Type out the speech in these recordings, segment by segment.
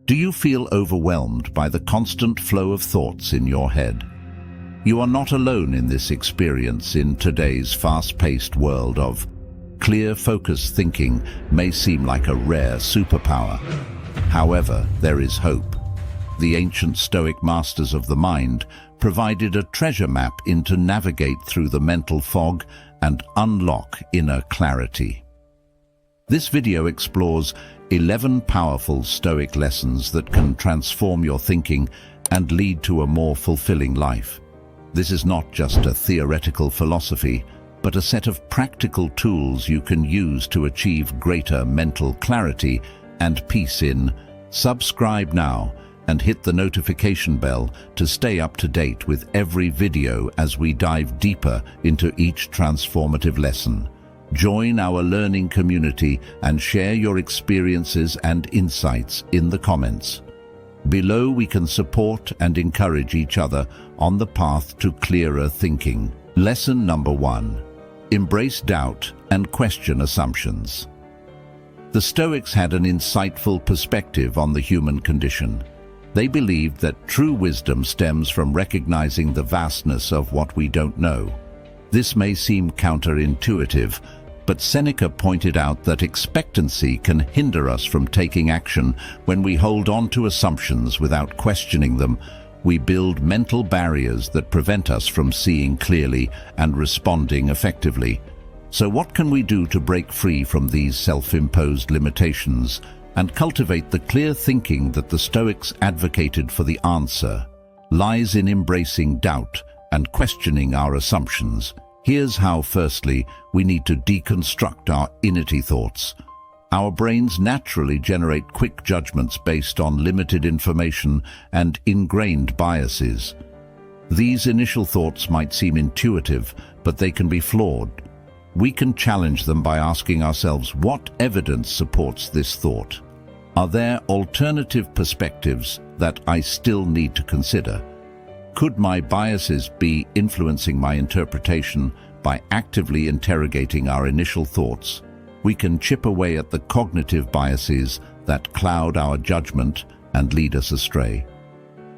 Do you feel overwhelmed by the constant flow of thoughts in your head? You are not alone in this experience in today's fast-paced world of clear, focused thinking may seem like a rare superpower. However, there is hope. The ancient Stoic masters of the mind provided a treasure map to navigate through the mental fog and unlock inner clarity. This video explores 11 powerful Stoic lessons that can transform your thinking and lead to a more fulfilling life. This is not just a theoretical philosophy, but a set of practical tools you can use to achieve greater mental clarity and peace. Subscribe now and hit the notification bell to stay up to date with every video as we dive deeper into each transformative lesson. Join our learning community and share your experiences and insights in the comments. Below, we can support and encourage each other on the path to clearer thinking. Lesson number 1. Embrace doubt and question assumptions. The Stoics had an insightful perspective on the human condition. They believed that true wisdom stems from recognizing the vastness of what we don't know. This may seem counterintuitive, but Seneca pointed out that expectancy can hinder us from taking action. When we hold on to assumptions without questioning them, we build mental barriers that prevent us from seeing clearly and responding effectively. So what can we do to break free from these self-imposed limitations and cultivate the clear thinking that the Stoics advocated for? The answer lies in embracing doubt and questioning our assumptions. Here's how. Firstly, we need to deconstruct our inner thoughts. Our brains naturally generate quick judgments based on limited information and ingrained biases. These initial thoughts might seem intuitive, but they can be flawed. We can challenge them by asking ourselves, what evidence supports this thought? Are there alternative perspectives that I still need to consider? Could my biases be influencing my interpretation? By actively interrogating our initial thoughts, we can chip away at the cognitive biases that cloud our judgment and lead us astray.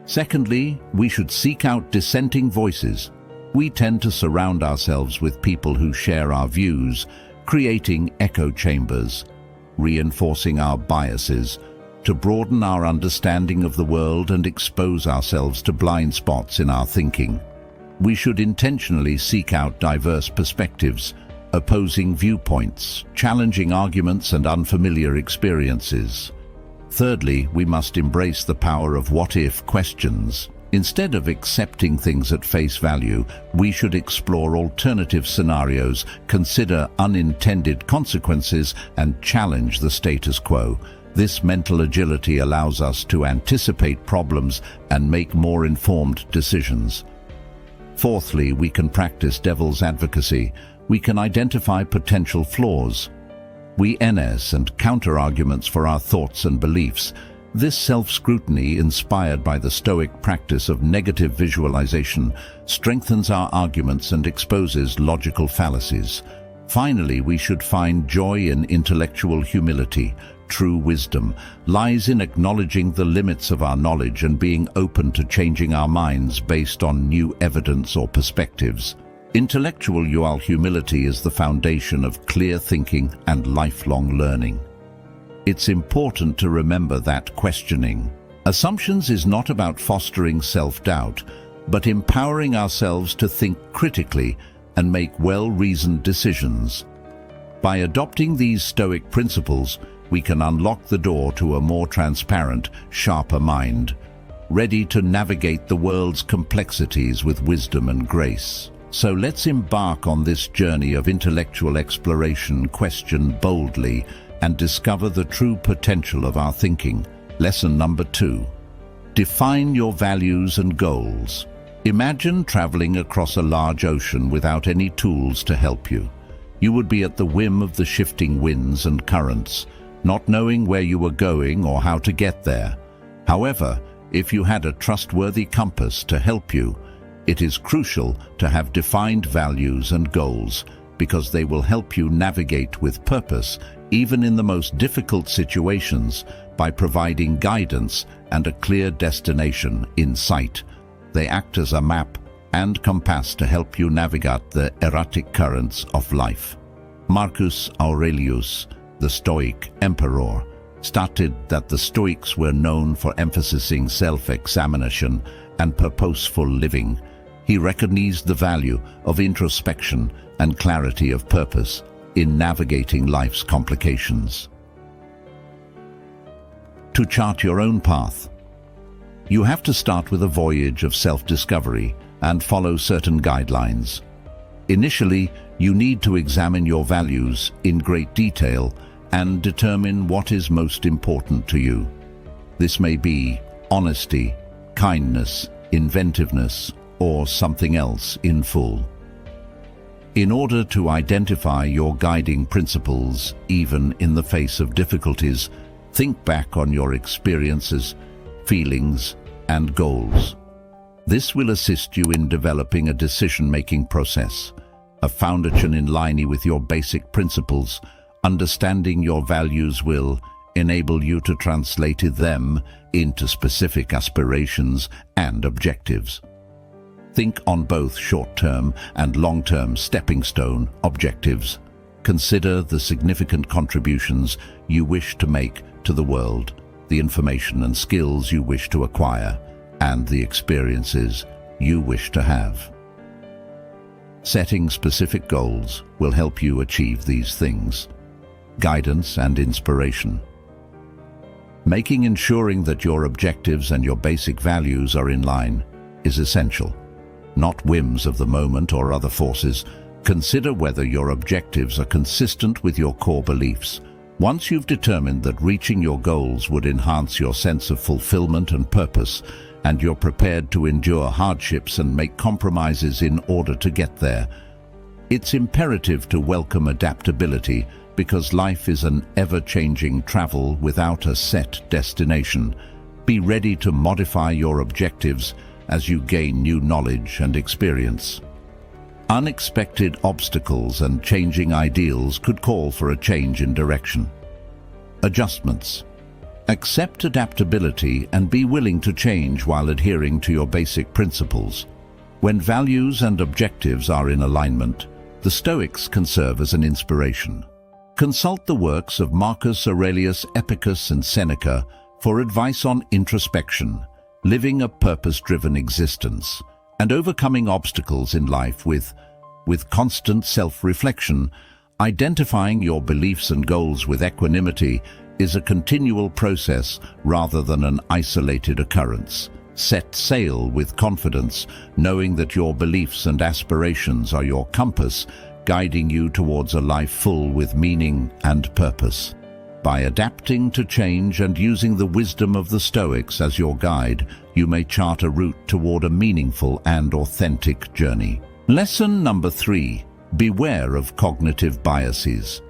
Secondly, we should seek out dissenting voices. We tend to surround ourselves with people who share our views, creating echo chambers, reinforcing our biases. To broaden our understanding of the world and expose ourselves to blind spots in our thinking, we should intentionally seek out diverse perspectives, opposing viewpoints, challenging arguments, and unfamiliar experiences. Thirdly, we must embrace the power of what-if questions. Instead of accepting things at face value, we should explore alternative scenarios, consider unintended consequences, and challenge the status quo. This mental agility allows us to anticipate problems and make more informed decisions. Fourthly, we can practice devil's advocacy. We can identify potential flaws. We NS and counter-arguments for our thoughts and beliefs. This self-scrutiny, inspired by the Stoic practice of negative visualization, strengthens our arguments and exposes logical fallacies. Finally, we should find joy in intellectual humility. True wisdom lies in acknowledging the limits of our knowledge and being open to changing our minds based on new evidence or perspectives. Intellectual humility is the foundation of clear thinking and lifelong learning. It's important to remember that questioning assumptions is not about fostering self-doubt, but empowering ourselves to think critically and make well-reasoned decisions. By adopting these Stoic principles, we can unlock the door to a more transparent, sharper mind, ready to navigate the world's complexities with wisdom and grace. So let's embark on this journey of intellectual exploration, question boldly, and discover the true potential of our thinking. Lesson number 2. Define your values and goals. Imagine traveling across a large ocean without any tools to help you. You would be at the whim of the shifting winds and currents, not knowing where you were going or how to get there. However, if you had a trustworthy compass to help you, it is crucial to have defined values and goals, because they will help you navigate with purpose, even in the most difficult situations. by providing guidance and a clear destination in sight. They act as a map and compass to help you navigate the erratic currents of life. Marcus Aurelius, the Stoic emperor, stated that the Stoics were known for emphasizing self-examination and purposeful living. He recognized the value of introspection and clarity of purpose in navigating life's complications. To chart your own path, you have to start with a voyage of self-discovery and follow certain guidelines. Initially, you need to examine your values in great detail and determine what is most important to you. This may be honesty, kindness, inventiveness, or something else in full. In order to identify your guiding principles, even in the face of difficulties, think back on your experiences, feelings, and goals. This will assist you in developing a decision-making process, a foundation in line with your basic principles. Understanding your values will enable you to translate them into specific aspirations and objectives. Think on both short-term and long-term stepping stone objectives. Consider the significant contributions you wish to make to the world, the information and skills you wish to acquire, and the experiences you wish to have. Setting specific goals will help you achieve these things. Guidance and inspiration. Ensuring that your objectives and your basic values are in line is essential. Not whims of the moment or other forces. Consider whether your objectives are consistent with your core beliefs. Once you've determined that reaching your goals would enhance your sense of fulfillment and purpose, and you're prepared to endure hardships and make compromises in order to get there, it's imperative to welcome adaptability, because life is an ever-changing travel without a set destination. Be ready to modify your objectives as you gain new knowledge and experience. Unexpected obstacles and changing ideals could call for a change in direction. Adjustments. Accept adaptability and be willing to change while adhering to your basic principles. When values and objectives are in alignment, the Stoics can serve as an inspiration. Consult the works of Marcus Aurelius, Epicus, and Seneca for advice on introspection, living a purpose-driven existence, and overcoming obstacles in life with constant self-reflection. Identifying your beliefs and goals with equanimity is a continual process rather than an isolated occurrence. Set sail with confidence, knowing that your beliefs and aspirations are your compass, guiding you towards a life full with meaning and purpose. By adapting to change and using the wisdom of the Stoics as your guide, you may chart a route toward a meaningful and authentic journey. Lesson number 3. Beware of cognitive biases.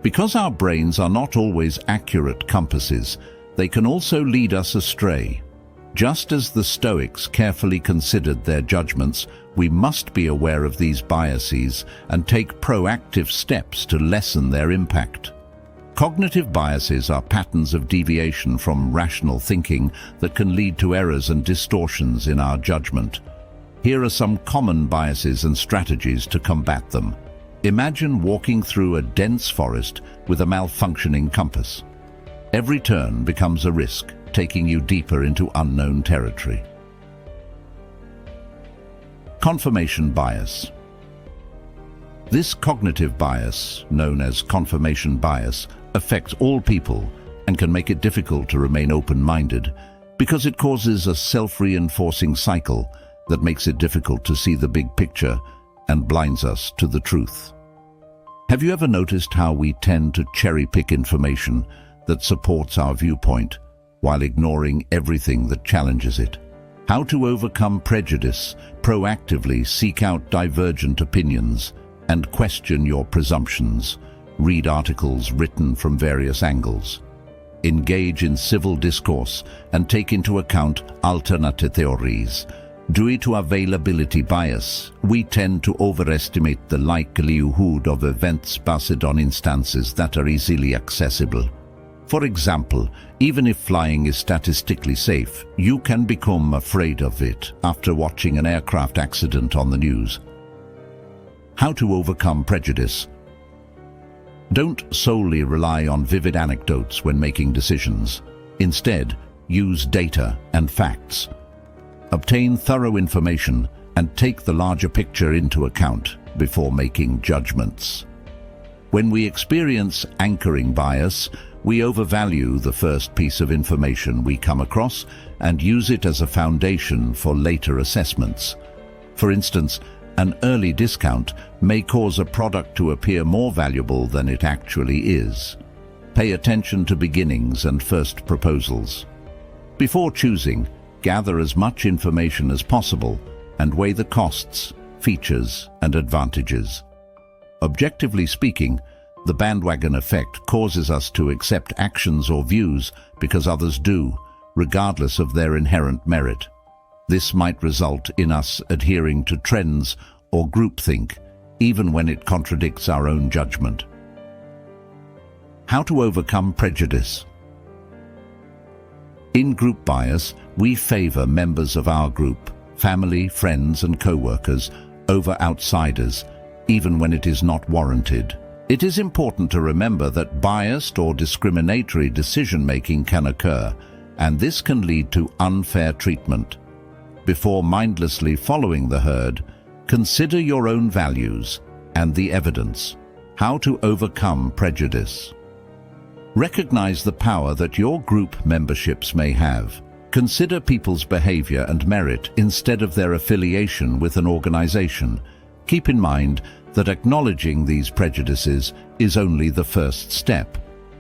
Because our brains are not always accurate compasses, they can also lead us astray. Just as the Stoics carefully considered their judgments, we must be aware of these biases and take proactive steps to lessen their impact. Cognitive biases are patterns of deviation from rational thinking that can lead to errors and distortions in our judgment. Here are some common biases and strategies to combat them. Imagine walking through a dense forest with a malfunctioning compass. Every turn becomes a risk, taking you deeper into unknown territory. Confirmation bias. This cognitive bias, known as confirmation bias, affects all people and can make it difficult to remain open-minded because it causes a self-reinforcing cycle that makes it difficult to see the big picture and blinds us to the truth. Have you ever noticed how we tend to cherry-pick information that supports our viewpoint while ignoring everything that challenges it? How to overcome prejudice: proactively seek out divergent opinions and question your presumptions. Read articles written from various angles. Engage in civil discourse and take into account alternative theories. Due to availability bias, we tend to overestimate the likelihood of events based on instances that are easily accessible. For example, even if flying is statistically safe, you can become afraid of it after watching an aircraft accident on the news. How to overcome prejudice. Don't solely rely on vivid anecdotes when making decisions. Instead, use data and facts. Obtain thorough information and take the larger picture into account before making judgments. When we experience anchoring bias, we overvalue the first piece of information we come across and use it as a foundation for later assessments. For instance, an early discount may cause a product to appear more valuable than it actually is. Pay attention to beginnings and first proposals. Before choosing, gather as much information as possible and weigh the costs, features, and advantages. Objectively speaking, the bandwagon effect causes us to accept actions or views because others do, regardless of their inherent merit. This might result in us adhering to trends or groupthink, even when it contradicts our own judgment. How to overcome prejudice. In group bias, we favor members of our group, family, friends, and co-workers, over outsiders, even when it is not warranted. It is important to remember that biased or discriminatory decision-making can occur, and this can lead to unfair treatment. Before mindlessly following the herd, consider your own values and the evidence. How to overcome prejudice. Recognize the power that your group memberships may have. Consider people's behavior and merit instead of their affiliation with an organization. Keep in mind that acknowledging these prejudices is only the first step.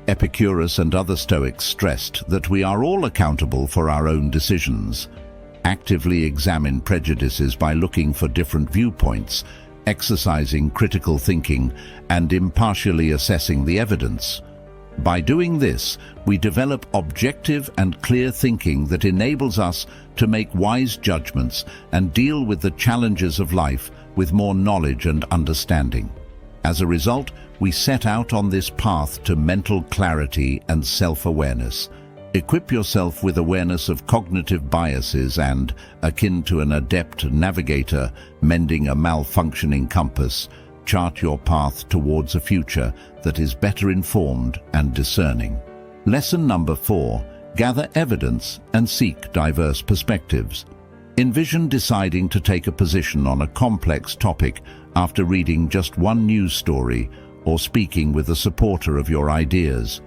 Epicurus and other Stoics stressed that we are all accountable for our own decisions. Actively examine prejudices by looking for different viewpoints, exercising critical thinking, and impartially assessing the evidence. By doing this, we develop objective and clear thinking that enables us to make wise judgments and deal with the challenges of life with more knowledge and understanding. As a result, we set out on this path to mental clarity and self-awareness. Equip yourself with awareness of cognitive biases and, akin to an adept navigator mending a malfunctioning compass, chart your path towards a future that is better informed and discerning. Lesson number 4. Gather evidence and seek diverse perspectives. Envision deciding to take a position on a complex topic after reading just one news story or speaking with a supporter of your ideas.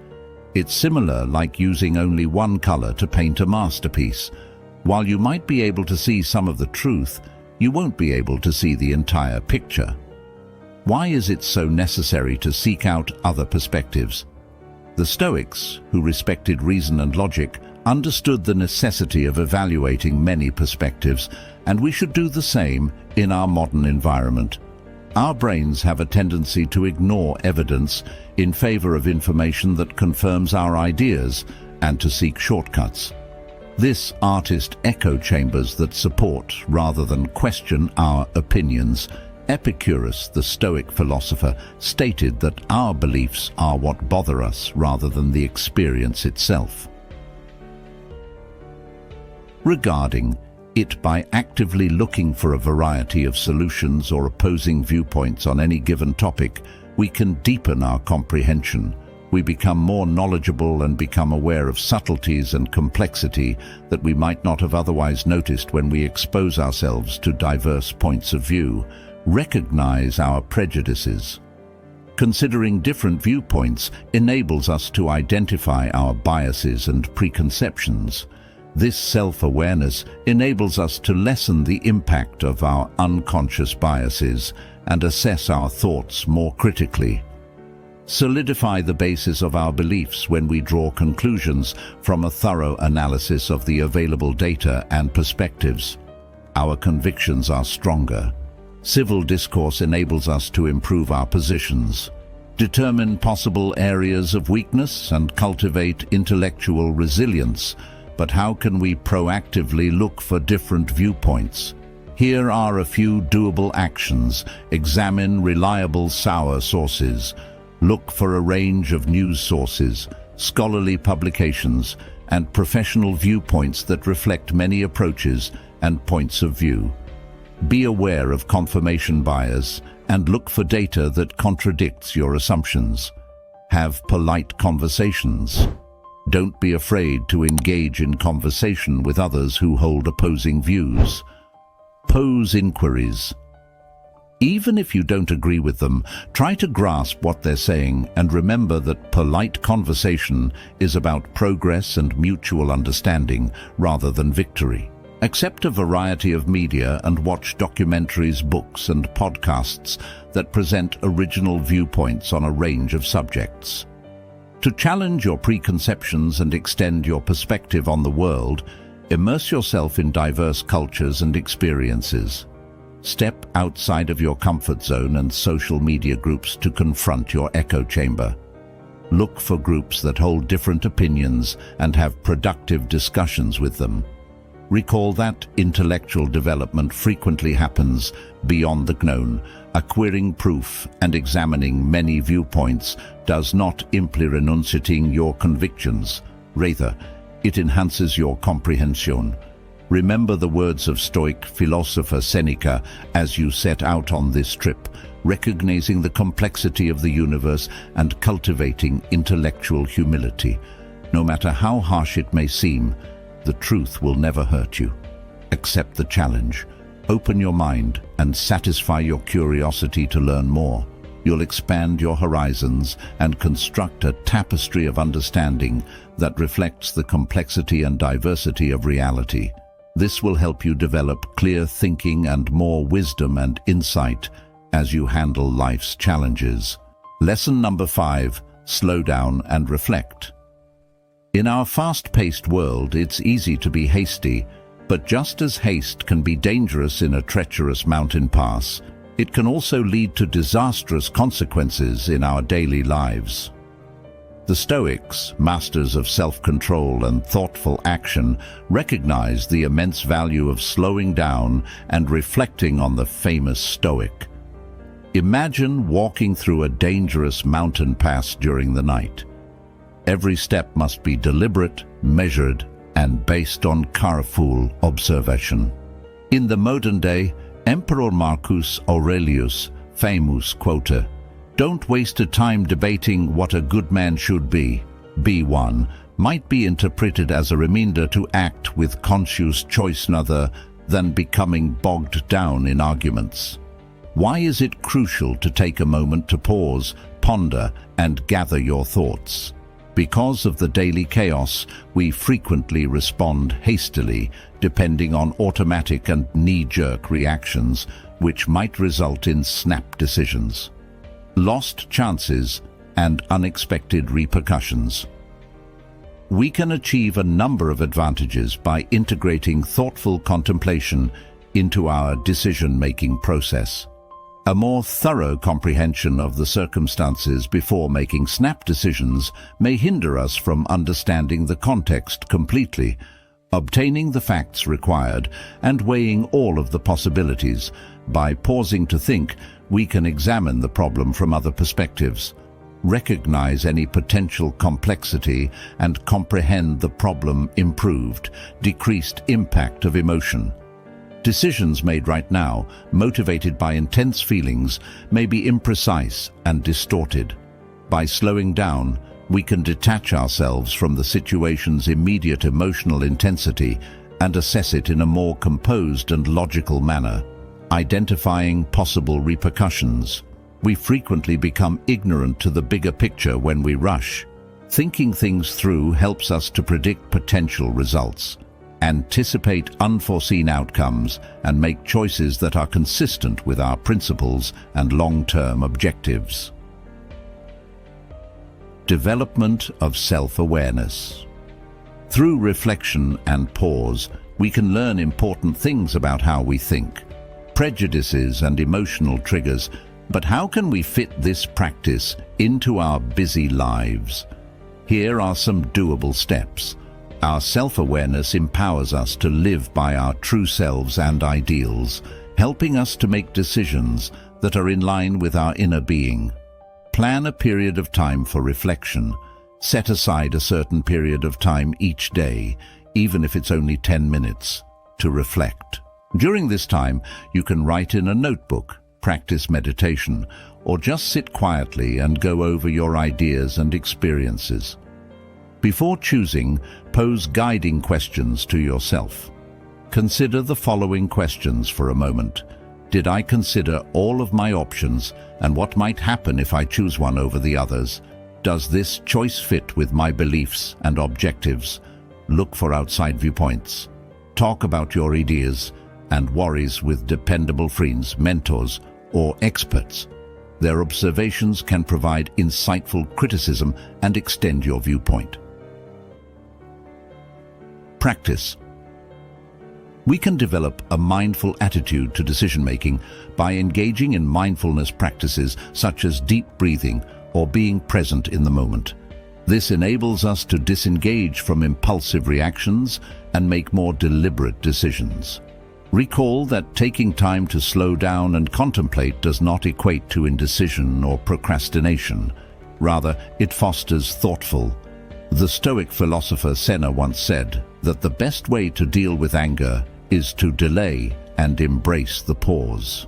It's similar like using only one color to paint a masterpiece. While you might be able to see some of the truth, you won't be able to see the entire picture. Why is it so necessary to seek out other perspectives? The Stoics, who respected reason and logic, understood the necessity of evaluating many perspectives, and we should do the same in our modern environment. Our brains have a tendency to ignore evidence in favor of information that confirms our ideas and to seek shortcuts. This artist echo chambers that support rather than question our opinions. Epicurus, the Stoic philosopher, stated that our beliefs are what bother us rather than the experience itself. Regarding it, by actively looking for a variety of solutions or opposing viewpoints on any given topic, we can deepen our comprehension. We become more knowledgeable and become aware of subtleties and complexity that we might not have otherwise noticed when we expose ourselves to diverse points of view. Recognize our prejudices. Considering different viewpoints enables us to identify our biases and preconceptions. This self-awareness enables us to lessen the impact of our unconscious biases and assess our thoughts more critically. Solidify the basis of our beliefs when we draw conclusions from a thorough analysis of the available data and perspectives. Our convictions are stronger. Civil discourse enables us to improve our positions, determine possible areas of weakness, and cultivate intellectual resilience. But how can we proactively look for different viewpoints? Here are a few doable actions. Examine reliable sources. Look for a range of news sources. scholarly publications, and professional viewpoints that reflect many approaches and points of view. Be aware of confirmation bias and look for data that contradicts your assumptions. Have polite conversations. Don't be afraid to engage in conversation with others who hold opposing views. Pose inquiries. Even if you don't agree with them, try to grasp what they're saying and remember that polite conversation is about progress and mutual understanding rather than victory. Accept a variety of media and watch documentaries, books, and podcasts that present original viewpoints on a range of subjects. To challenge your preconceptions and extend your perspective on the world, immerse yourself in diverse cultures and experiences. Step outside of your comfort zone and social media groups to confront your echo chamber. Look for groups that hold different opinions and have productive discussions with them. Recall that intellectual development frequently happens beyond the known. Acquiring proof and examining many viewpoints does not imply renunciating your convictions. Rather, it enhances your comprehension. Remember the words of Stoic philosopher Seneca as you set out on this trip, recognizing the complexity of the universe and cultivating intellectual humility. No matter how harsh it may seem, the truth will never hurt you. Accept the challenge. Open your mind and satisfy your curiosity to learn more. You'll expand your horizons and construct a tapestry of understanding that reflects the complexity and diversity of reality. This will help you develop clear thinking and more wisdom and insight as you handle life's challenges. Lesson number 5: slow down and reflect. In our fast-paced world, it's easy to be hasty, but just as haste can be dangerous in a treacherous mountain pass, it can also lead to disastrous consequences in our daily lives. The Stoics, masters of self-control and thoughtful action, recognize the immense value of slowing down and reflecting on the famous Stoic. Imagine walking through a dangerous mountain pass during the night. Every step must be deliberate, measured, and based on careful observation. In the modern day, Emperor Marcus Aurelius' famous quote, "Don't waste a time debating what a good man should be one," might be interpreted as a reminder to act with conscious choice rather than becoming bogged down in arguments. Why is it crucial to take a moment to pause, ponder, and gather your thoughts? Because of the daily chaos, we frequently respond hastily, depending on automatic and knee-jerk reactions, which might result in snap decisions, lost chances, and unexpected repercussions. We can achieve a number of advantages by integrating thoughtful contemplation into our decision-making process. A more thorough comprehension of the circumstances before making snap decisions may hinder us from understanding the context completely, obtaining the facts required, and weighing all of the possibilities. By pausing to think, we can examine the problem from other perspectives, recognize any potential complexity, and comprehend the problem improved, decreased impact of emotion. Decisions made right now, motivated by intense feelings, may be imprecise and distorted. By slowing down, we can detach ourselves from the situation's immediate emotional intensity and assess it in a more composed and logical manner, identifying possible repercussions. We frequently become ignorant to the bigger picture when we rush. Thinking things through helps us to predict potential results, anticipate unforeseen outcomes, and make choices that are consistent with our principles and long-term objectives. Development of self-awareness. Through reflection and pause, we can learn important things about how we think, prejudices and emotional triggers, but how can we fit this practice into our busy lives? Here are some doable steps. Our self-awareness empowers us to live by our true selves and ideals, helping us to make decisions that are in line with our inner being. Plan a period of time for reflection. Set aside a certain period of time each day, even if it's only 10 minutes, to reflect. During this time, you can write in a notebook, practice meditation, or just sit quietly and go over your ideas and experiences. Before choosing, pose guiding questions to yourself. Consider the following questions for a moment. Did I consider all of my options and what might happen if I choose one over the others? Does this choice fit with my beliefs and objectives? Look for outside viewpoints. Talk about your ideas and worries with dependable friends, mentors, or experts. Their observations can provide insightful criticism and extend your viewpoint. Practice. We can develop a mindful attitude to decision-making by engaging in mindfulness practices such as deep breathing or being present in the moment. This enables us to disengage from impulsive reactions and make more deliberate decisions. Recall that taking time to slow down and contemplate does not equate to indecision or procrastination. Rather, it fosters thoughtful. The Stoic philosopher Seneca once said that the best way to deal with anger is to delay and embrace the pause.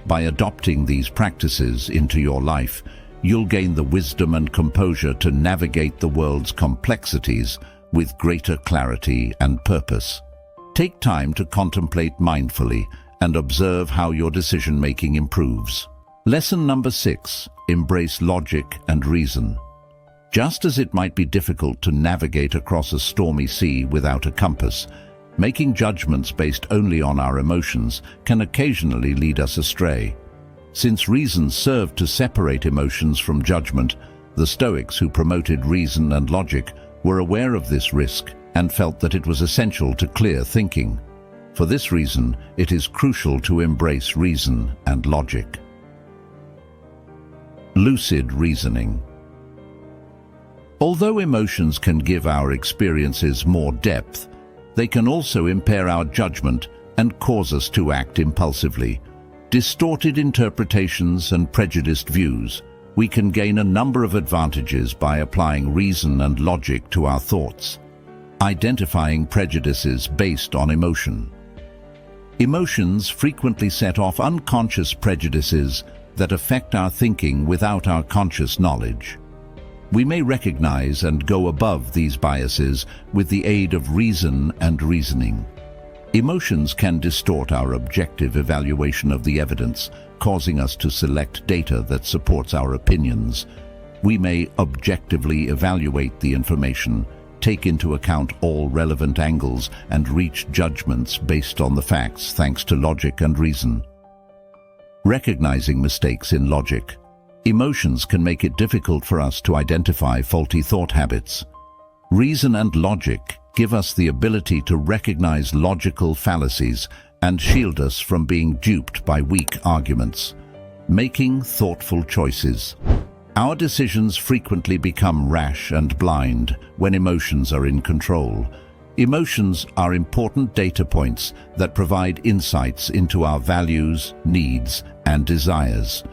By adopting these practices into your life, you'll gain the wisdom and composure to navigate the world's complexities with greater clarity and purpose. Take time to contemplate mindfully and observe how your decision-making improves. Lesson number 6, embrace logic and reason. Just as it might be difficult to navigate across a stormy sea without a compass, making judgments based only on our emotions can occasionally lead us astray. Since reason served to separate emotions from judgment, the Stoics, who promoted reason and logic, were aware of this risk and felt that it was essential to clear thinking. For this reason, it is crucial to embrace reason and logic. Lucid reasoning. Although emotions can give our experiences more depth, they can also impair our judgment and cause us to act impulsively. Distorted interpretations and prejudiced views, we can gain a number of advantages by applying reason and logic to our thoughts. Identifying prejudices based on emotion. Emotions frequently set off unconscious prejudices that affect our thinking without our conscious knowledge. We may recognize and go above these biases with the aid of reason and reasoning. Emotions can distort our objective evaluation of the evidence, causing us to select data that supports our opinions. We may objectively evaluate the information, take into account all relevant angles, and reach judgments based on the facts thanks to logic and reason. Recognizing mistakes in logic. Emotions can make it difficult for us to identify faulty thought habits. Reason and logic give us the ability to recognize logical fallacies and shield us from being duped by weak arguments. Making thoughtful choices. Our decisions frequently become rash and blind when emotions are in control. Emotions are important data points that provide insights into our values, needs, and desires.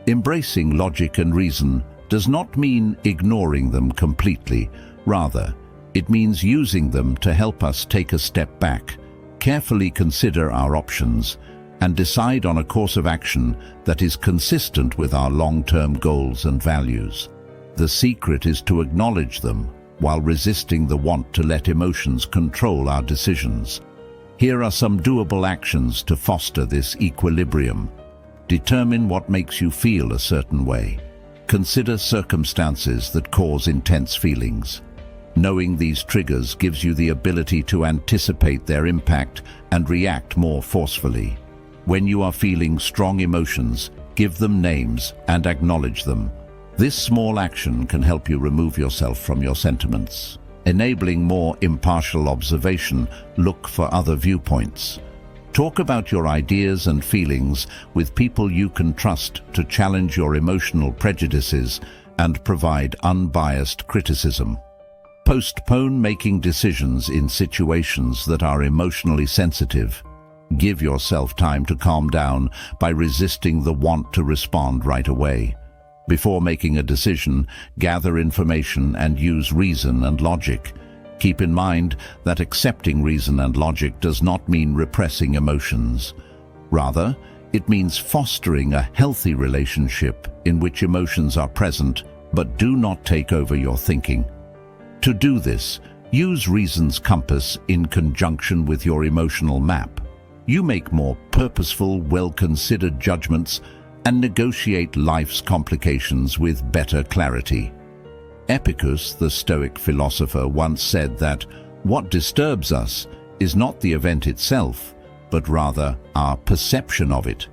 Embracing logic and reason does not mean ignoring them completely. Rather, it means using them to help us take a step back, carefully consider our options, and decide on a course of action that is consistent with our long-term goals and values. The secret is to acknowledge them while resisting the want to let emotions control our decisions. Here are some doable actions to foster this equilibrium. Determine what makes you feel a certain way. Consider circumstances that cause intense feelings. Knowing these triggers gives you the ability to anticipate their impact and react more forcefully. When you are feeling strong emotions, give them names and acknowledge them. This small action can help you remove yourself from your sentiments. Enabling more impartial observation, look for other viewpoints. Talk about your ideas and feelings with people you can trust to challenge your emotional prejudices and provide unbiased criticism. Postpone making decisions in situations that are emotionally sensitive. Give yourself time to calm down by resisting the want to respond right away. Before making a decision, gather information and use reason and logic. Keep in mind that accepting reason and logic does not mean repressing emotions. Rather, it means fostering a healthy relationship in which emotions are present but do not take over your thinking. To do this, use reason's compass in conjunction with your emotional map. You make more purposeful, well-considered judgments and negotiate life's complications with better clarity. Epicurus, the Stoic philosopher, once said that what disturbs us is not the event itself, but rather our perception of it.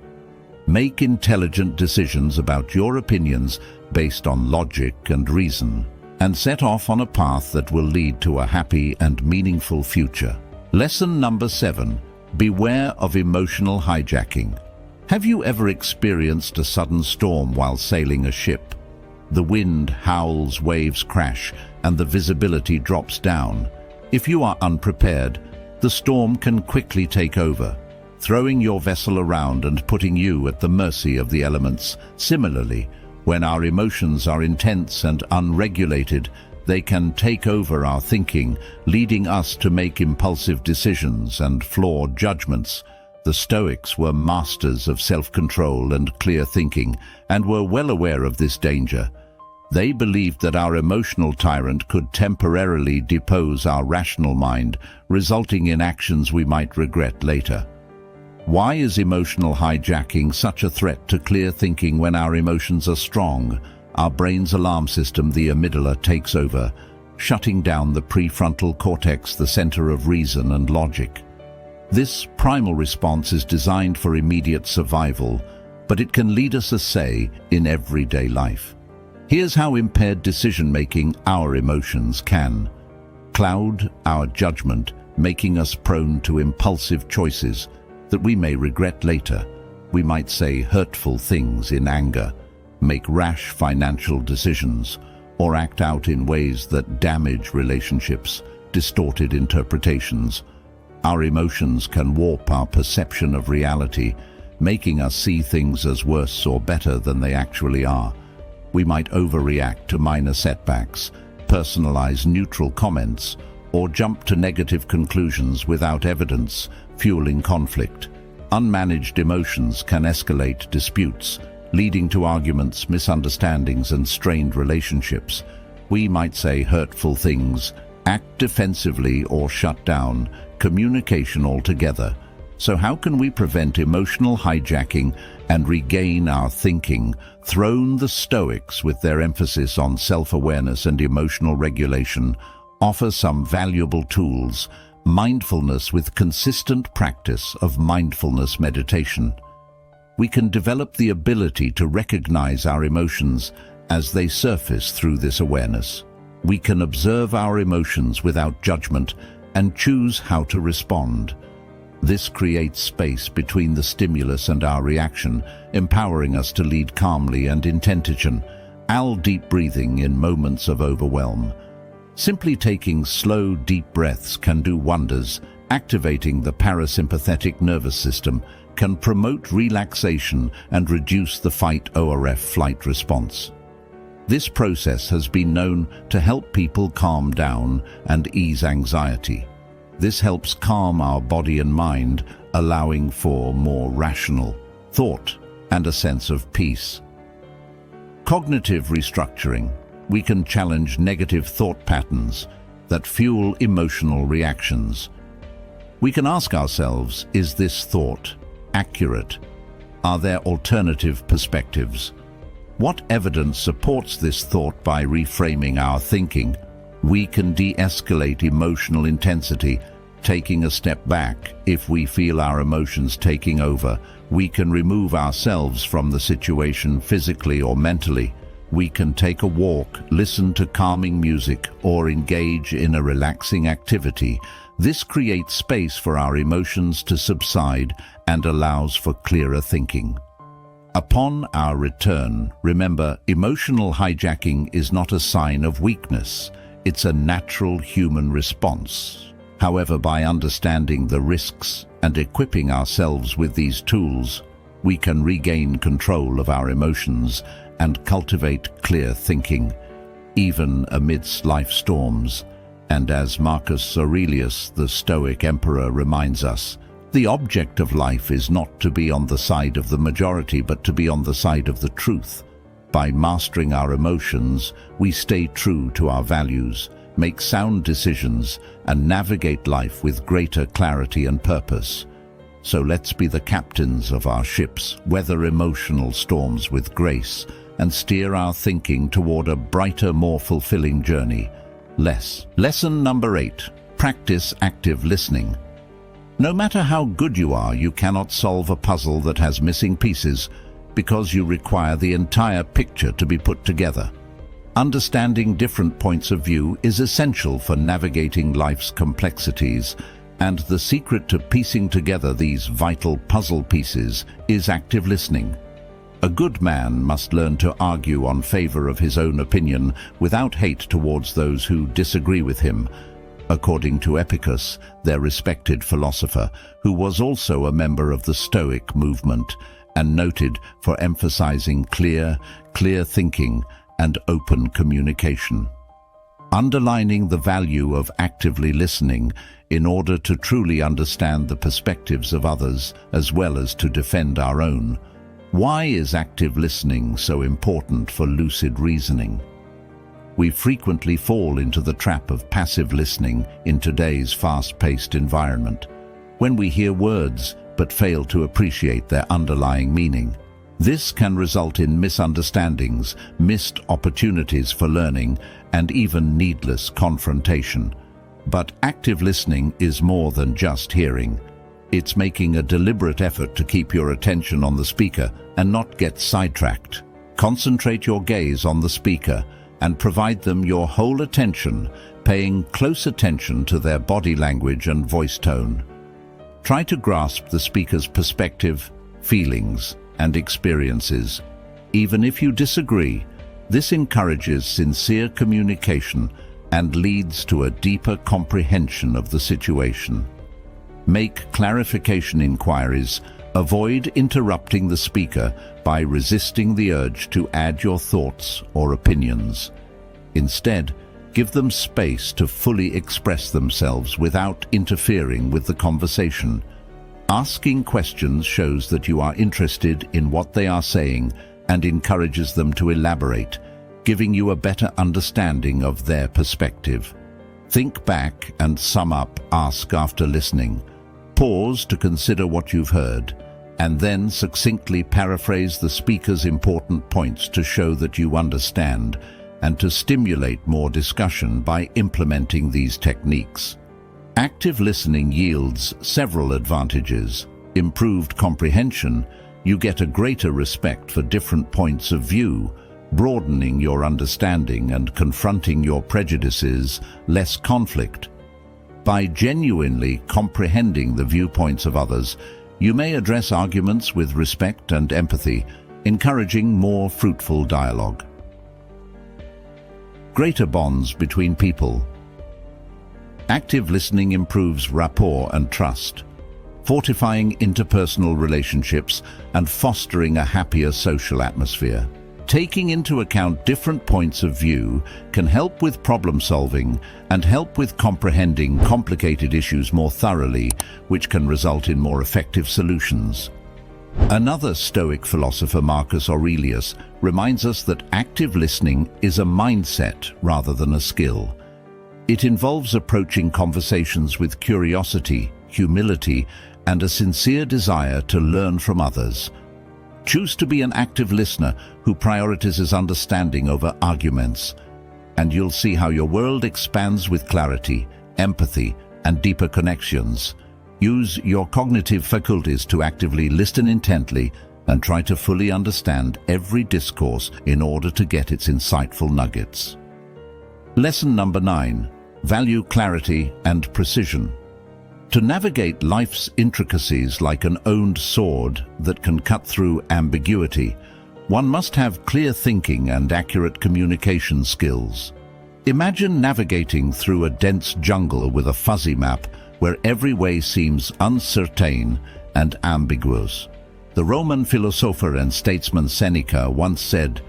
Make intelligent decisions about your opinions based on logic and reason, and set off on a path that will lead to a happy and meaningful future. Lesson number 7. Beware of emotional hijacking. Have you ever experienced a sudden storm while sailing a ship? The wind howls, waves crash, and the visibility drops down. If you are unprepared, the storm can quickly take over, throwing your vessel around and putting you at the mercy of the elements. Similarly, when our emotions are intense and unregulated, they can take over our thinking, leading us to make impulsive decisions and flawed judgments. The Stoics were masters of self-control and clear thinking, and were well aware of this danger. They believed that our emotional tyrant could temporarily depose our rational mind, resulting in actions we might regret later. Why is emotional hijacking such a threat to clear thinking when our emotions are strong? Our brain's alarm system, the amygdala, takes over, shutting down the prefrontal cortex, the center of reason and logic. This primal response is designed for immediate survival, but it can lead us astray in everyday life. Here's how impaired decision-making our emotions can cloud our judgment, making us prone to impulsive choices that we may regret later. We might say hurtful things in anger, make rash financial decisions, or act out in ways that damage relationships, distorted interpretations. Our emotions can warp our perception of reality, making us see things as worse or better than they actually are. We might overreact to minor setbacks, personalize neutral comments, or jump to negative conclusions without evidence, fueling conflict. Unmanaged emotions can escalate disputes, leading to arguments, misunderstandings, and strained relationships. We might say hurtful things, act defensively, or shut down communication altogether. So how can we prevent emotional hijacking and regain our thinking? The Stoics, with their emphasis on self-awareness and emotional regulation, offer some valuable tools. Mindfulness with consistent practice of mindfulness meditation. We can develop the ability to recognize our emotions as they surface through this awareness. We can observe our emotions without judgment and choose how to respond. This creates space between the stimulus and our reaction, empowering us to lead calmly and intention. Deep breathing in moments of overwhelm. Simply taking slow, deep breaths can do wonders. Activating the parasympathetic nervous system can promote relaxation and reduce the fight-or-flight response. This process has been known to help people calm down and ease anxiety. This helps calm our body and mind, allowing for more rational thought and a sense of peace. Cognitive restructuring. We can challenge negative thought patterns that fuel emotional reactions. We can ask ourselves, is this thought accurate? Are there alternative perspectives? What evidence supports this thought? By reframing our thinking, we can de-escalate emotional intensity, taking a step back. If we feel our emotions taking over, we can remove ourselves from the situation physically or mentally. We can take a walk, listen to calming music, or engage in a relaxing activity. This creates space for our emotions to subside and allows for clearer thinking. Upon our return, remember, emotional hijacking is not a sign of weakness. It's a natural human response. However, by understanding the risks and equipping ourselves with these tools, we can regain control of our emotions and cultivate clear thinking, even amidst life storms. And as Marcus Aurelius, the Stoic emperor, reminds us, the object of life is not to be on the side of the majority, but to be on the side of the truth. By mastering our emotions, we stay true to our values, make sound decisions, and navigate life with greater clarity and purpose. So let's be the captains of our ships, weather emotional storms with grace, and steer our thinking toward a brighter, more fulfilling journey. Lesson number 8. Practice active listening. No matter how good you are, you cannot solve a puzzle that has missing pieces, because you require the entire picture to be put together. Understanding different points of view is essential for navigating life's complexities, and the secret to piecing together these vital puzzle pieces is active listening. A good man must learn to argue on favor of his own opinion without hate towards those who disagree with him. According to Epicurus, their respected philosopher, who was also a member of the Stoic movement, and noted for emphasizing clear thinking and open communication. Underlining the value of actively listening in order to truly understand the perspectives of others as well as to defend our own. Why is active listening so important for lucid reasoning? We frequently fall into the trap of passive listening in today's fast-paced environment, when we hear words but fail to appreciate their underlying meaning. This can result in misunderstandings, missed opportunities for learning, and even needless confrontation. But active listening is more than just hearing. It's making a deliberate effort to keep your attention on the speaker and not get sidetracked. Concentrate your gaze on the speaker and provide them your whole attention, paying close attention to their body language and voice tone. Try to grasp the speaker's perspective, feelings, and experiences. Even if you disagree, this encourages sincere communication and leads to a deeper comprehension of the situation. Make clarification inquiries. Avoid interrupting the speaker by resisting the urge to add your thoughts or opinions. Instead, give them space to fully express themselves without interfering with the conversation. Asking questions shows that you are interested in what they are saying and encourages them to elaborate, giving you a better understanding of their perspective. Think back and sum up. Ask after listening. Pause to consider what you've heard, and then succinctly paraphrase the speaker's important points to show that you understand and to stimulate more discussion by implementing these techniques. Active listening yields several advantages. Improved comprehension. You get a greater respect for different points of view, broadening your understanding and confronting your prejudices. Less conflict. By genuinely comprehending the viewpoints of others, you may address arguments with respect and empathy, encouraging more fruitful dialogue. Greater bonds between people. Active listening improves rapport and trust, fortifying interpersonal relationships and fostering a happier social atmosphere. Taking into account different points of view can help with problem solving and help with comprehending complicated issues more thoroughly, which can result in more effective solutions. Another Stoic philosopher, Marcus Aurelius, reminds us that active listening is a mindset rather than a skill. It involves approaching conversations with curiosity, humility, and a sincere desire to learn from others. Choose to be an active listener who prioritizes understanding over arguments, and you'll see how your world expands with clarity, empathy, and deeper connections. Use your cognitive faculties to actively listen intently and try to fully understand every discourse in order to get its insightful nuggets. Lesson number 9. Value clarity and precision. To navigate life's intricacies like an honed sword that can cut through ambiguity, one must have clear thinking and accurate communication skills. Imagine navigating through a dense jungle with a fuzzy map where every way seems uncertain and ambiguous. The Roman philosopher and statesman Seneca once said,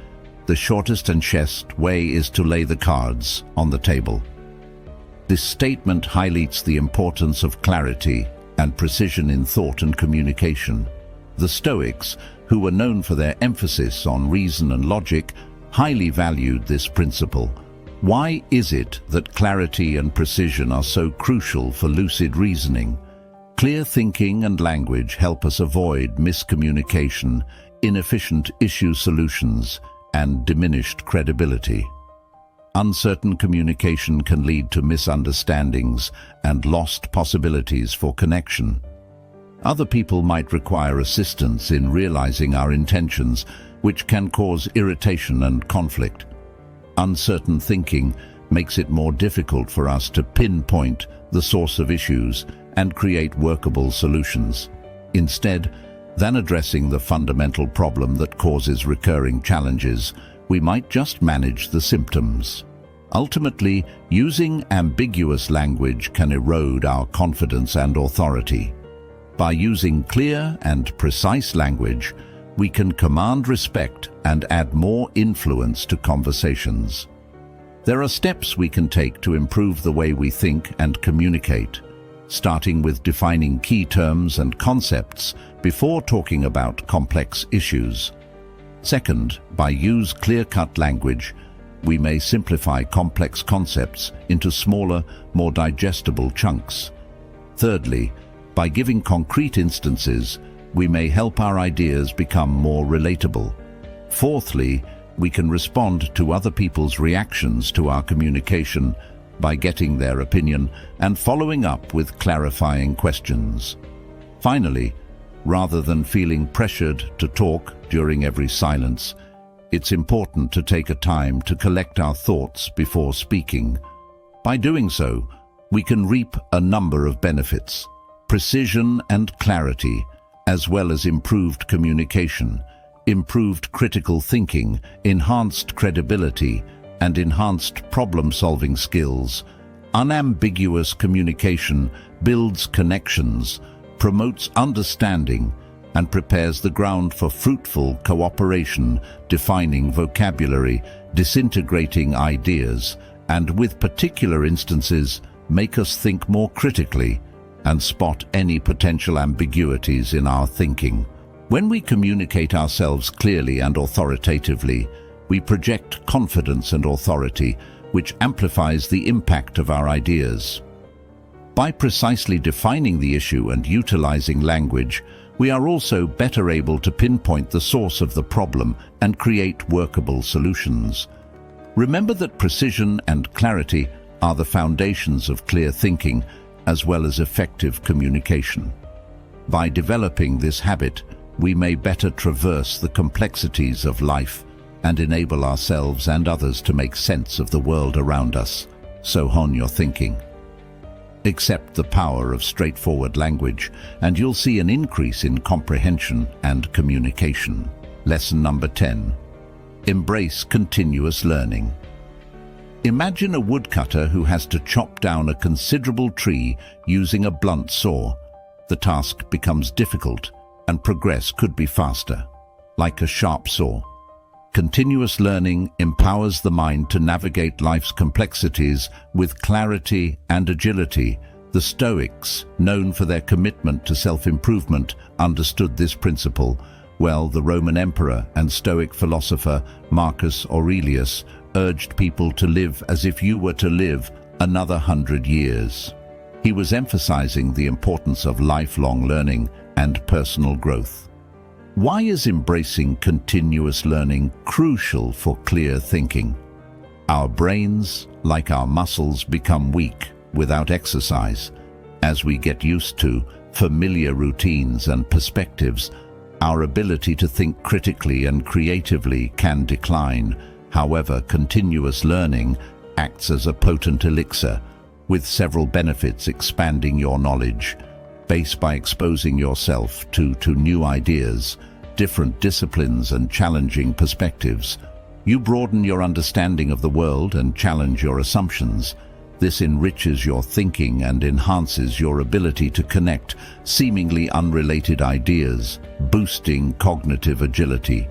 the shortest and surest way is to lay the cards on the table. This statement highlights the importance of clarity and precision in thought and communication. The Stoics, who were known for their emphasis on reason and logic, highly valued this principle. Why is it that clarity and precision are so crucial for lucid reasoning? Clear thinking and language help us avoid miscommunication, inefficient issue solutions, and diminished credibility. Uncertain communication can lead to misunderstandings and lost possibilities for connection. Other people might require assistance in realizing our intentions, which can cause irritation and conflict. Uncertain thinking makes it more difficult for us to pinpoint the source of issues and create workable solutions. Instead, than addressing the fundamental problem that causes recurring challenges, we might just manage the symptoms. Ultimately, using ambiguous language can erode our confidence and authority. By using clear and precise language, we can command respect and add more influence to conversations. There are steps we can take to improve the way we think and communicate, starting with defining key terms and concepts before talking about complex issues. Second, by use clear-cut language, we may simplify complex concepts into smaller, more digestible chunks. Thirdly, by giving concrete instances, we may help our ideas become more relatable. Fourthly, we can respond to other people's reactions to our communication by getting their opinion and following up with clarifying questions. Finally, rather than feeling pressured to talk during every silence, it's important to take a time to collect our thoughts before speaking. By doing so, we can reap a number of benefits: precision and clarity, as well as improved communication, improved critical thinking, enhanced credibility, and enhanced problem-solving skills. Unambiguous communication builds connections, promotes understanding, and prepares the ground for fruitful cooperation, defining vocabulary, disintegrating ideas, and with particular instances, make us think more critically and spot any potential ambiguities in our thinking. When we communicate ourselves clearly and authoritatively, we project confidence and authority, which amplifies the impact of our ideas. By precisely defining the issue and utilizing language, we are also better able to pinpoint the source of the problem and create workable solutions. Remember that precision and clarity are the foundations of clear thinking as well as effective communication. By developing this habit, we may better traverse the complexities of life and enable ourselves and others to make sense of the world around us. So hone your thinking. Accept the power of straightforward language, and you'll see an increase in comprehension and communication. Lesson number 10. Embrace continuous learning. Imagine a woodcutter who has to chop down a considerable tree using a blunt saw. The task becomes difficult, and progress could be faster. Like a sharp saw, continuous learning empowers the mind to navigate life's complexities with clarity and agility. The Stoics, known for their commitment to self-improvement, understood this principle well. The Roman emperor and Stoic philosopher Marcus Aurelius urged people to live as if you were to live another 100 years. He was emphasizing the importance of lifelong learning and personal growth. Why is embracing continuous learning crucial for clear thinking? Our brains, like our muscles, become weak without exercise. As we get used to familiar routines and perspectives, our ability to think critically and creatively can decline. However, continuous learning acts as a potent elixir, with several benefits: expanding your knowledge base by exposing yourself to new ideas, different disciplines, and challenging perspectives. You broaden your understanding of the world and challenge your assumptions. This enriches your thinking and enhances your ability to connect seemingly unrelated ideas, boosting cognitive agility.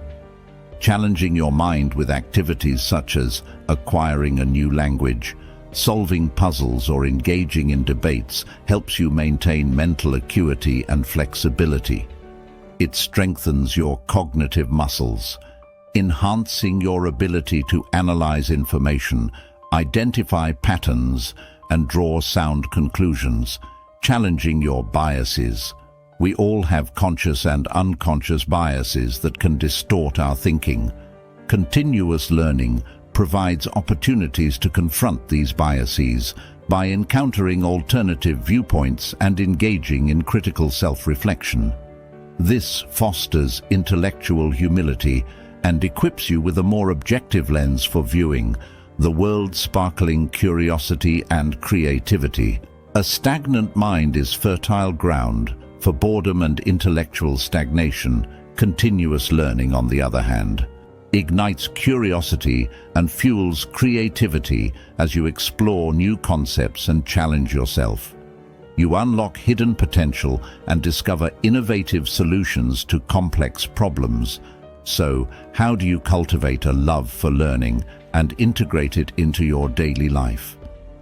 Challenging your mind with activities such as acquiring a new language, solving puzzles, or engaging in debates helps you maintain mental acuity and flexibility. It strengthens your cognitive muscles, enhancing your ability to analyze information, identify patterns, and draw sound conclusions, challenging your biases. We all have conscious and unconscious biases that can distort our thinking. Continuous learning provides opportunities to confront these biases by encountering alternative viewpoints and engaging in critical self-reflection. This fosters intellectual humility and equips you with a more objective lens for viewing the world, sparkling curiosity and creativity. A stagnant mind is fertile ground for boredom and intellectual stagnation. Continuous learning, on the other hand, ignites curiosity and fuels creativity as you explore new concepts and challenge yourself. You unlock hidden potential and discover innovative solutions to complex problems. So, how do you cultivate a love for learning and integrate it into your daily life?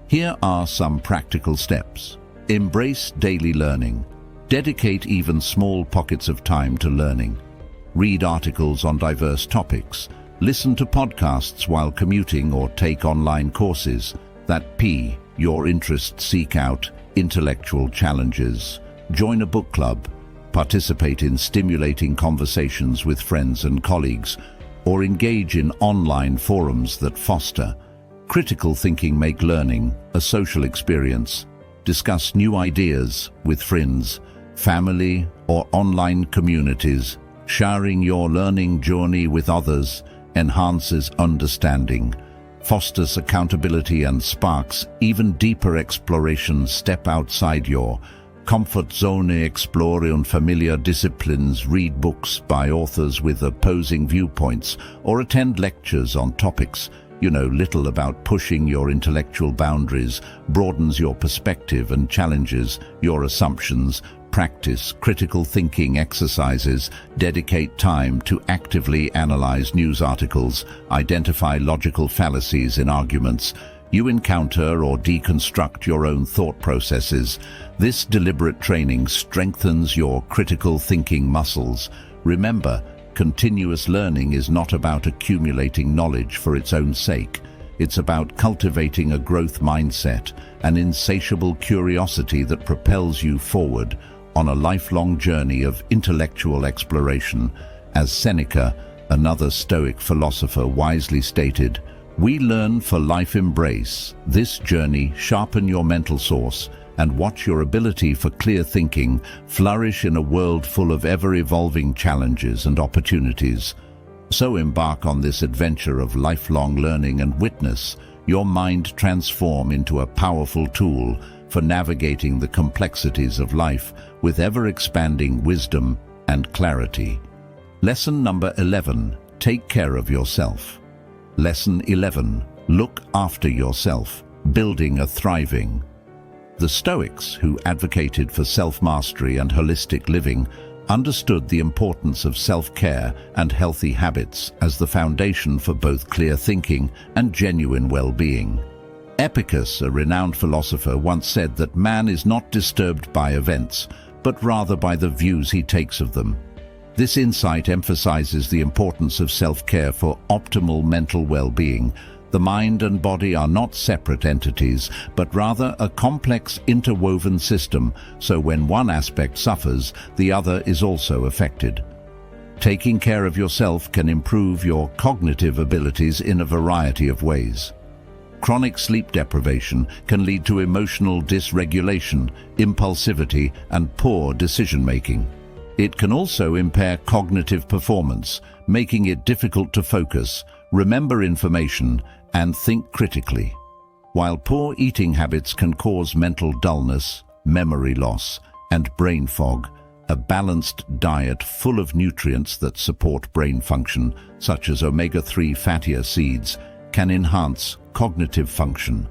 Here are some practical steps. Embrace daily learning. Dedicate even small pockets of time to learning. Read articles on diverse topics. Listen to podcasts while commuting or take online courses that pique your interest. Seek out intellectual challenges. Join a book club. Participate in stimulating conversations with friends and colleagues, or engage in online forums that foster critical thinking. Make learning a social experience. Discuss new ideas with friends, family, or online communities. Sharing your learning journey with others enhances understanding, fosters accountability, and sparks even deeper exploration. Step outside your comfort zone. Explore unfamiliar disciplines. Read books by authors with opposing viewpoints or attend lectures on topics you know little about. Pushing your intellectual boundaries broadens your perspective and challenges your assumptions. Practice critical thinking exercises. Dedicate time to actively analyze news articles. Identify logical fallacies in arguments you encounter or deconstruct your own thought processes. This deliberate training strengthens your critical thinking muscles. Remember, continuous learning is not about accumulating knowledge for its own sake. It's about cultivating a growth mindset, an insatiable curiosity that propels you forward on a lifelong journey of intellectual exploration. As Seneca, another Stoic philosopher, wisely stated, "We learn for life. Embrace this journey, sharpen your mental source, and watch your ability for clear thinking flourish in a world full of ever-evolving challenges and opportunities." So embark on this adventure of lifelong learning and witness your mind transform into a powerful tool for navigating the complexities of life with ever-expanding wisdom and clarity. Lesson number 11. Take care of yourself. Lesson 11. Look after yourself, building a thriving. The Stoics, who advocated for self-mastery and holistic living, understood the importance of self-care and healthy habits as the foundation for both clear thinking and genuine well-being. Epicurus, a renowned philosopher, once said that man is not disturbed by events, but rather by the views he takes of them. This insight emphasizes the importance of self-care for optimal mental well-being. The mind and body are not separate entities, but rather a complex interwoven system, so when one aspect suffers, the other is also affected. Taking care of yourself can improve your cognitive abilities in a variety of ways. Chronic sleep deprivation can lead to emotional dysregulation, impulsivity, and poor decision-making. It can also impair cognitive performance, making it difficult to focus, remember information, and think critically. While poor eating habits can cause mental dullness, memory loss, and brain fog, a balanced diet full of nutrients that support brain function, such as omega-3 fatty acids, can enhance cognitive function.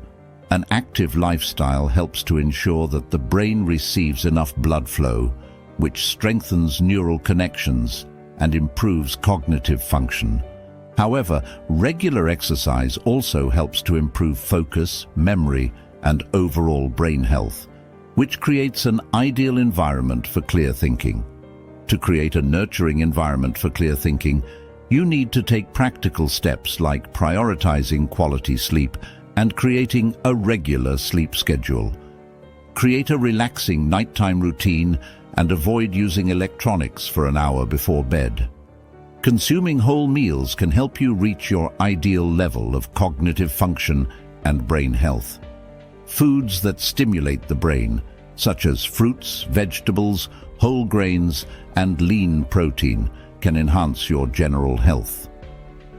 An active lifestyle helps to ensure that the brain receives enough blood flow, which strengthens neural connections and improves cognitive function. However, regular exercise also helps to improve focus, memory, and overall brain health, which creates an ideal environment for clear thinking. To create a nurturing environment for clear thinking, you need to take practical steps like prioritizing quality sleep and creating a regular sleep schedule. Create a relaxing nighttime routine and avoid using electronics for an hour before bed. Consuming whole meals can help you reach your ideal level of cognitive function and brain health. Foods that stimulate the brain, such as fruits, vegetables, whole grains, and lean protein, can enhance your general health.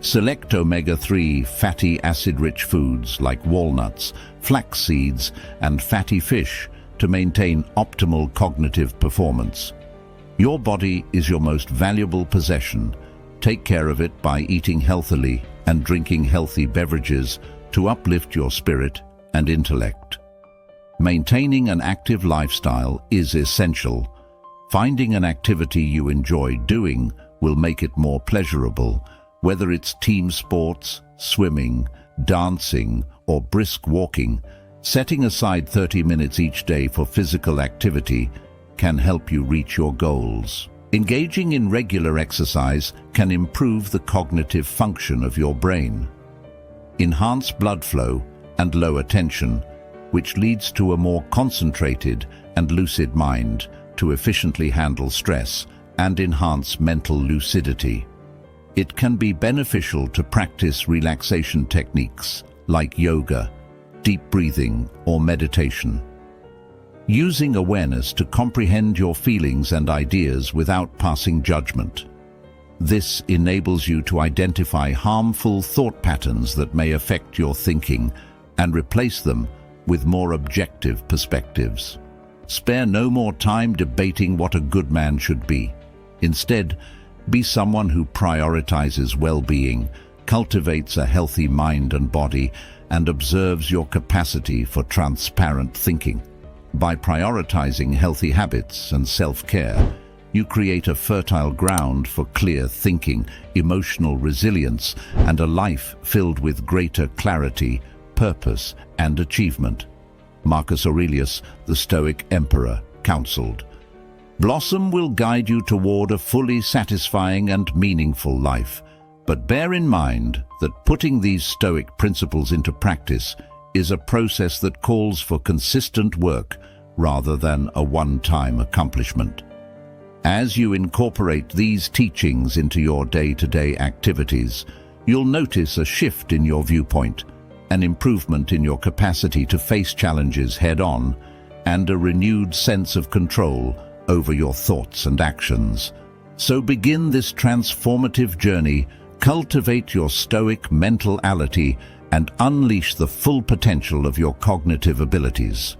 Select omega-3 fatty acid-rich foods like walnuts, flax seeds, and fatty fish to maintain optimal cognitive performance. Your body is your most valuable possession. Take care of it by eating healthily and drinking healthy beverages to uplift your spirit and intellect. Maintaining an active lifestyle is essential. Finding an activity you enjoy doing will make it more pleasurable, whether it's team sports, swimming, dancing, or brisk walking. Setting aside 30 minutes each day for physical activity can help you reach your goals. Engaging in regular exercise can improve the cognitive function of your brain, enhance blood flow and lower tension, which leads to a more concentrated and lucid mind to efficiently handle stress and enhance mental lucidity. It can be beneficial to practice relaxation techniques like yoga, deep breathing, or meditation. Using awareness to comprehend your feelings and ideas without passing judgment. This enables you to identify harmful thought patterns that may affect your thinking and replace them with more objective perspectives. Spare no more time debating what a good man should be. Instead, be someone who prioritizes well-being, cultivates a healthy mind and body, and observes your capacity for transparent thinking. By prioritizing healthy habits and self-care, you create a fertile ground for clear thinking, emotional resilience, and a life filled with greater clarity, purpose, and achievement. Marcus Aurelius, the Stoic emperor, counseled, "Blossom will guide you toward a fully satisfying and meaningful life. But bear in mind that putting these Stoic principles into practice is a process that calls for consistent work rather than a one-time accomplishment. As you incorporate these teachings into your day-to-day activities, you'll notice a shift in your viewpoint, an improvement in your capacity to face challenges head-on, and a renewed sense of control over your thoughts and actions. So begin this transformative journey, cultivate your Stoic mentality, and unleash the full potential of your cognitive abilities."